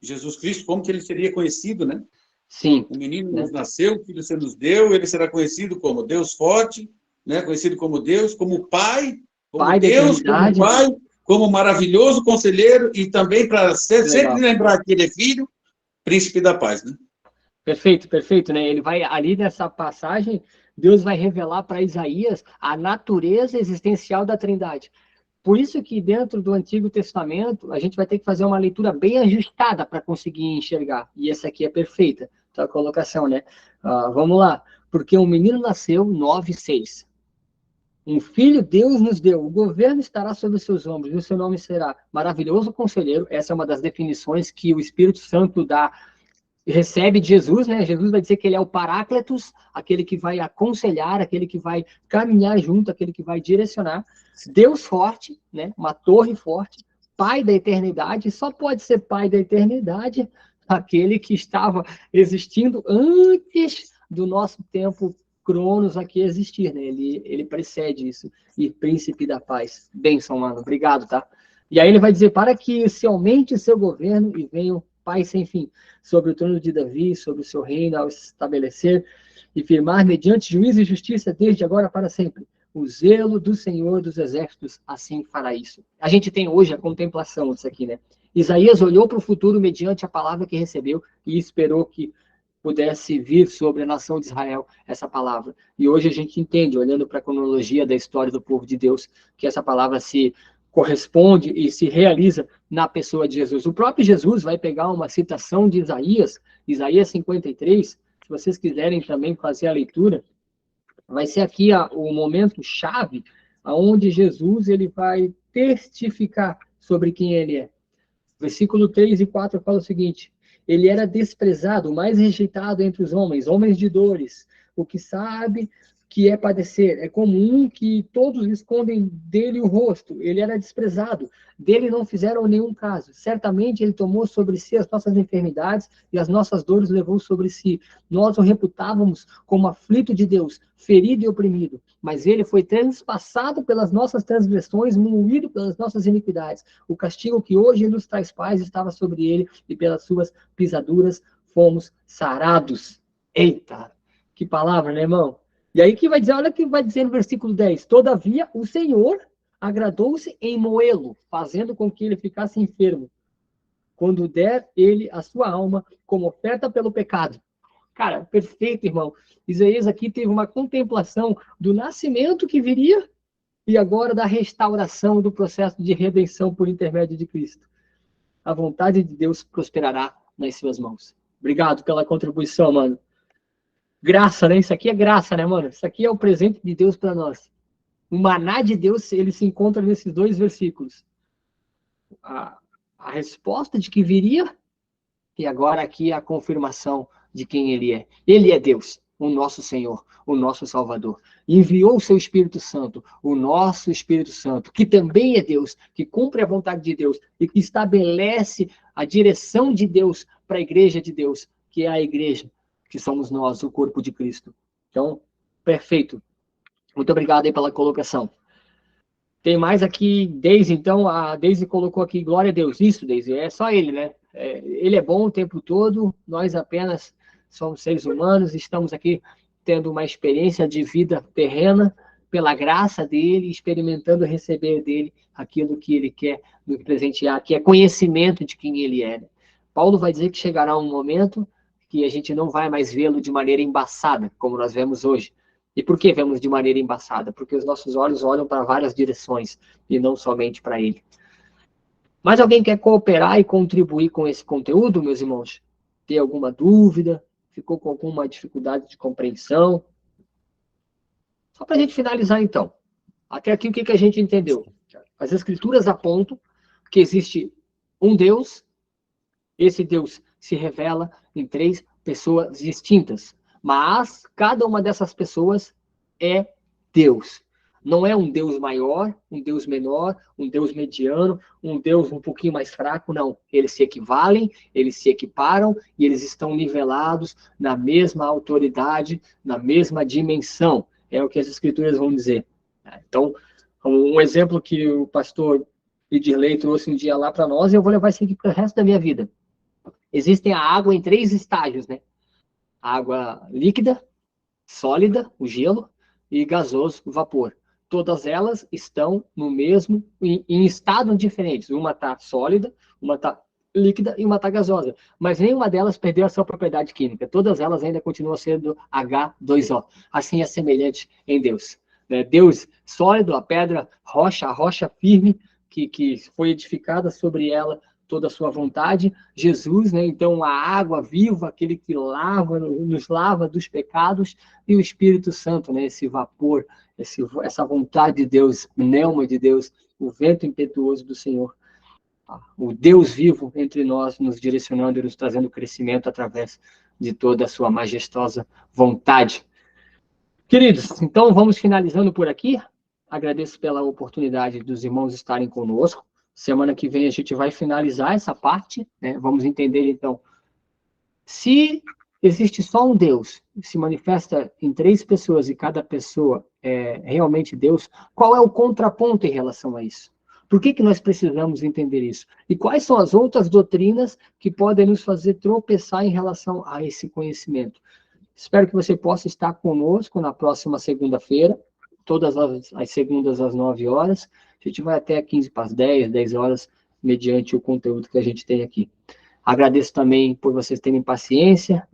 Jesus Cristo, como que ele seria conhecido, né? Sim. O menino nos nasceu, o filho se nos deu, ele será conhecido como Deus forte, né, conhecido como Deus, como Pai, como Pai Deus, como Pai, como maravilhoso conselheiro, e também para sempre lembrar que ele é filho, príncipe da paz, né? Perfeito, né? Ele vai, ali nessa passagem, Deus vai revelar para Isaías a natureza existencial da Trindade. Por isso que dentro do Antigo Testamento, a gente vai ter que fazer uma leitura bem ajustada para conseguir enxergar. E essa aqui é perfeita, a colocação, né? Vamos lá. Porque um menino nasceu, 9:6. Um filho Deus nos deu, o governo estará sobre os seus ombros, e o seu nome será Maravilhoso Conselheiro. Essa é uma das definições que o Espírito Santo dá, recebe de Jesus, né? Jesus vai dizer que ele é o Paráclitos, aquele que vai aconselhar, aquele que vai caminhar junto, aquele que vai direcionar. Deus forte, né? Uma torre forte, Pai da eternidade. Só pode ser Pai da eternidade aquele que estava existindo antes do nosso tempo Cronos aqui existir, né? Ele precede isso. E Príncipe da Paz. Bênção, mano. Obrigado, tá? E aí ele vai dizer, para que se aumente o seu governo e venha o Pai sem fim, sobre o trono de Davi, sobre o seu reino, ao estabelecer e firmar mediante juízo e justiça desde agora para sempre. O zelo do Senhor dos Exércitos assim fará isso. A gente tem hoje a contemplação disso aqui, né? Isaías olhou para o futuro mediante a palavra que recebeu e esperou que pudesse vir sobre a nação de Israel essa palavra. E hoje a gente entende, olhando para a cronologia da história do povo de Deus, que essa palavra se corresponde e se realiza na pessoa de Jesus. O próprio Jesus vai pegar uma citação de Isaías, Isaías 53, se vocês quiserem também fazer a leitura, vai ser aqui o momento chave, onde Jesus ele vai testificar sobre quem ele é. Versículo 3 e 4 fala o seguinte: ele era desprezado, o mais rejeitado entre os homens, homens de dores, o que sabe que é padecer. É comum que todos escondem dele o rosto. Ele era desprezado, dele não fizeram nenhum caso. Certamente ele tomou sobre si as nossas enfermidades e as nossas dores levou sobre si. Nós o reputávamos como aflito de Deus, ferido e oprimido. Mas ele foi transpassado pelas nossas transgressões, moído pelas nossas iniquidades. O castigo que hoje nos traz paz estava sobre ele, e pelas suas pisaduras fomos sarados. Eita, que palavra, né, irmão? E aí que vai dizer, olha o que vai dizer no versículo 10. Todavia, o Senhor agradou-se em moê-lo, fazendo com que ele ficasse enfermo, quando der ele a sua alma como oferta pelo pecado. Cara, perfeito, irmão. Isaías aqui teve uma contemplação do nascimento que viria e agora da restauração do processo de redenção por intermédio de Cristo. A vontade de Deus prosperará nas suas mãos. Obrigado pela contribuição, mano. Graça, né? Isso aqui é graça, né, mano? Isso aqui é o presente de Deus para nós. O maná de Deus, ele se encontra nesses dois versículos. A resposta de que viria e agora aqui a confirmação de quem ele é. Ele é Deus, o nosso Senhor, o nosso Salvador. Enviou o seu Espírito Santo, o nosso Espírito Santo, que também é Deus, que cumpre a vontade de Deus e que estabelece a direção de Deus para a igreja de Deus, que é a igreja, que somos nós, o corpo de Cristo. Então, perfeito. Muito obrigado aí pela colocação. Tem mais aqui, Deise, então, a Deise colocou aqui, glória a Deus. Isso, Deise, é só ele, né? Ele é bom o tempo todo, nós apenas somos seres humanos, estamos aqui tendo uma experiência de vida terrena, pela graça dele, experimentando receber dele aquilo que ele quer nos presentear, que é conhecimento de quem ele é. Paulo vai dizer que chegará um momento que a gente não vai mais vê-lo de maneira embaçada, como nós vemos hoje. E por que vemos de maneira embaçada? Porque os nossos olhos olham para várias direções e não somente para ele. Mas alguém quer cooperar e contribuir com esse conteúdo, meus irmãos? Tem alguma dúvida? Ficou com alguma dificuldade de compreensão? Só para a gente finalizar, então. Até aqui, o que a gente entendeu? As Escrituras apontam que existe um Deus, esse Deus se revela em 3 pessoas distintas, mas cada uma dessas pessoas é Deus. Não é um Deus maior, um Deus menor, um Deus mediano, um Deus um pouquinho mais fraco, não. Eles se equivalem, eles se equiparam e eles estão nivelados na mesma autoridade, na mesma dimensão. É o que as Escrituras vão dizer. Então, um exemplo que o pastor Edirley trouxe um dia lá para nós, e eu vou levar isso aqui para o resto da minha vida. Existem a água em 3 estágios, né? Água líquida, sólida, o gelo, e gasoso, o vapor. Todas elas estão no mesmo, em estados diferentes. Uma está sólida, uma está líquida e uma está gasosa. Mas nenhuma delas perdeu a sua propriedade química. Todas elas ainda continuam sendo H2O. Assim é semelhante em Deus. Deus sólido, a pedra, a rocha firme, que foi edificada sobre ela toda a sua vontade, Jesus, né? Então a água viva, aquele que nos lava dos pecados, e o Espírito Santo, né? Esse vapor, essa vontade de Deus, pneuma de Deus, o vento impetuoso do Senhor, o Deus vivo entre nós, nos direcionando e nos trazendo crescimento através de toda a sua majestosa vontade. Queridos, então vamos finalizando por aqui. Agradeço pela oportunidade dos irmãos estarem conosco. Semana que vem a gente vai finalizar essa parte, né? Vamos entender, então, se existe só um Deus, se manifesta em 3 pessoas e cada pessoa é realmente Deus, qual é o contraponto em relação a isso? Por que nós precisamos entender isso? E quais são as outras doutrinas que podem nos fazer tropeçar em relação a esse conhecimento? Espero que você possa estar conosco na próxima segunda-feira, todas as segundas às 9 horas. A gente vai até 15 para as 10 horas, mediante o conteúdo que a gente tem aqui. Agradeço também por vocês terem paciência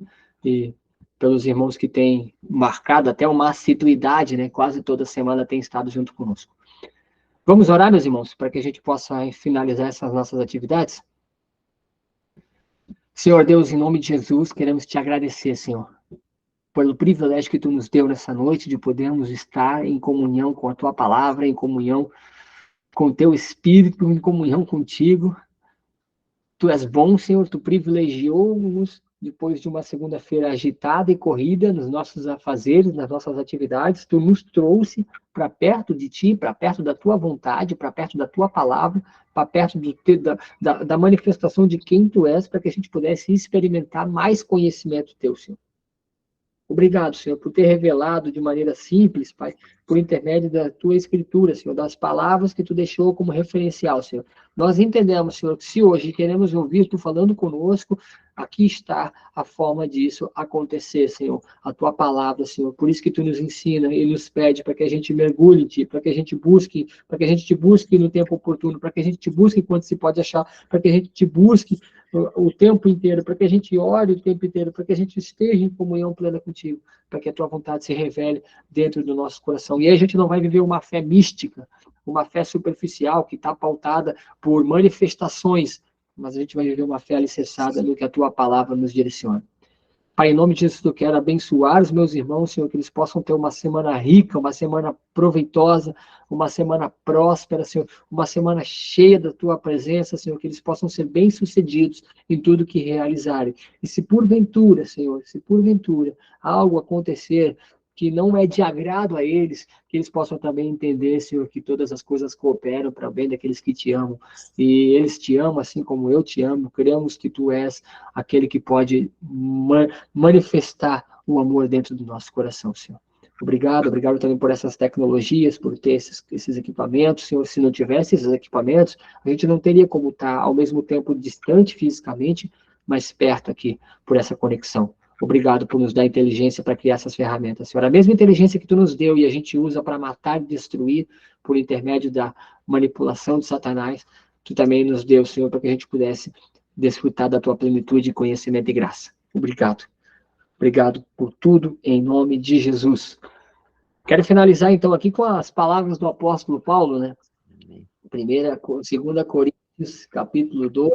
e pelos irmãos que têm marcado até uma assiduidade, né? Quase toda semana têm estado junto conosco. Vamos orar, meus irmãos, para que a gente possa finalizar essas nossas atividades? Senhor Deus, em nome de Jesus, queremos te agradecer, Senhor, pelo privilégio que tu nos deu nessa noite de podermos estar em comunhão com a tua palavra, em comunhão com o teu Espírito, em comunhão contigo. Tu és bom, Senhor, tu privilegiou-nos depois de uma segunda-feira agitada e corrida nos nossos afazeres, nas nossas atividades. Tu nos trouxe para perto de ti, para perto da tua vontade, para perto da tua palavra, para perto da manifestação de quem tu és, para que a gente pudesse experimentar mais conhecimento teu, Senhor. Obrigado, Senhor, por ter revelado de maneira simples, Pai, por intermédio da tua escritura, Senhor, das palavras que tu deixou como referencial, Senhor. Nós entendemos, Senhor, que se hoje queremos ouvir tu falando conosco, aqui está a forma disso acontecer, Senhor. A tua palavra, Senhor. Por isso que tu nos ensina e nos pede para que a gente mergulhe em ti, para que a gente busque, para que a gente te busque no tempo oportuno, para que a gente te busque quando se pode achar, para que a gente te busque o tempo inteiro, para que a gente ore o tempo inteiro, para que a gente esteja em comunhão plena contigo, para que a tua vontade se revele dentro do nosso coração. E aí a gente não vai viver uma fé mística, uma fé superficial, que está pautada por manifestações, mas a gente vai viver uma fé alicerçada no que a tua palavra nos direciona. Pai, em nome de Jesus, eu quero abençoar os meus irmãos, Senhor, que eles possam ter uma semana rica, uma semana proveitosa, uma semana próspera, Senhor, uma semana cheia da tua presença, Senhor, que eles possam ser bem-sucedidos em tudo que realizarem. E se porventura, Senhor, se porventura algo acontecer que não é de agrado a eles, que eles possam também entender, Senhor, que todas as coisas cooperam para o bem daqueles que te amam. E eles te amam assim como eu te amo. Cremos que tu és aquele que pode manifestar o amor dentro do nosso coração, Senhor. Obrigado também por essas tecnologias, por ter esses equipamentos, Senhor. Se não tivesse esses equipamentos, a gente não teria como estar ao mesmo tempo distante fisicamente, mas perto aqui, por essa conexão. Obrigado por nos dar inteligência para criar essas ferramentas, Senhor. A mesma inteligência que tu nos deu e a gente usa para matar e destruir por intermédio da manipulação de Satanás, tu também nos deu, Senhor, para que a gente pudesse desfrutar da tua plenitude, conhecimento e graça. Obrigado. Obrigado por tudo, em nome de Jesus. Quero finalizar, então, aqui com as palavras do apóstolo Paulo, né? 2 Coríntios, capítulo 2.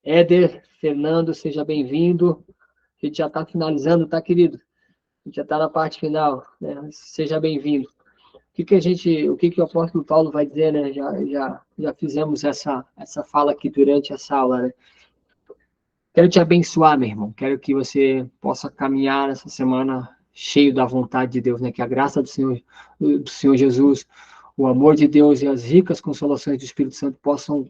Éder, Fernando, seja bem-vindo. A gente já está finalizando, tá, querido? A gente já está na parte final, né? Seja bem-vindo. O que o apóstolo Paulo vai dizer, né? Já fizemos essa fala aqui durante essa aula, né? Quero te abençoar, meu irmão. Quero que você possa caminhar essa semana cheio da vontade de Deus, né? Que a graça do Senhor Jesus, o amor de Deus e as ricas consolações do Espírito Santo possam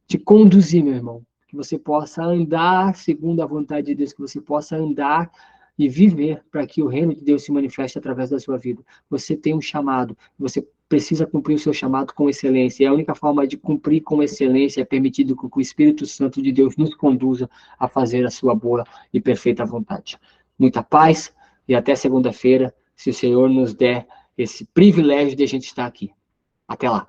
te conduzir, meu irmão. Que você possa andar segundo a vontade de Deus, que você possa andar e viver para que o reino de Deus se manifeste através da sua vida. Você tem um chamado, você precisa cumprir o seu chamado com excelência. E a única forma de cumprir com excelência é permitido que o Espírito Santo de Deus nos conduza a fazer a sua boa e perfeita vontade. Muita paz e até segunda-feira, se o Senhor nos der esse privilégio de a gente estar aqui. Até lá.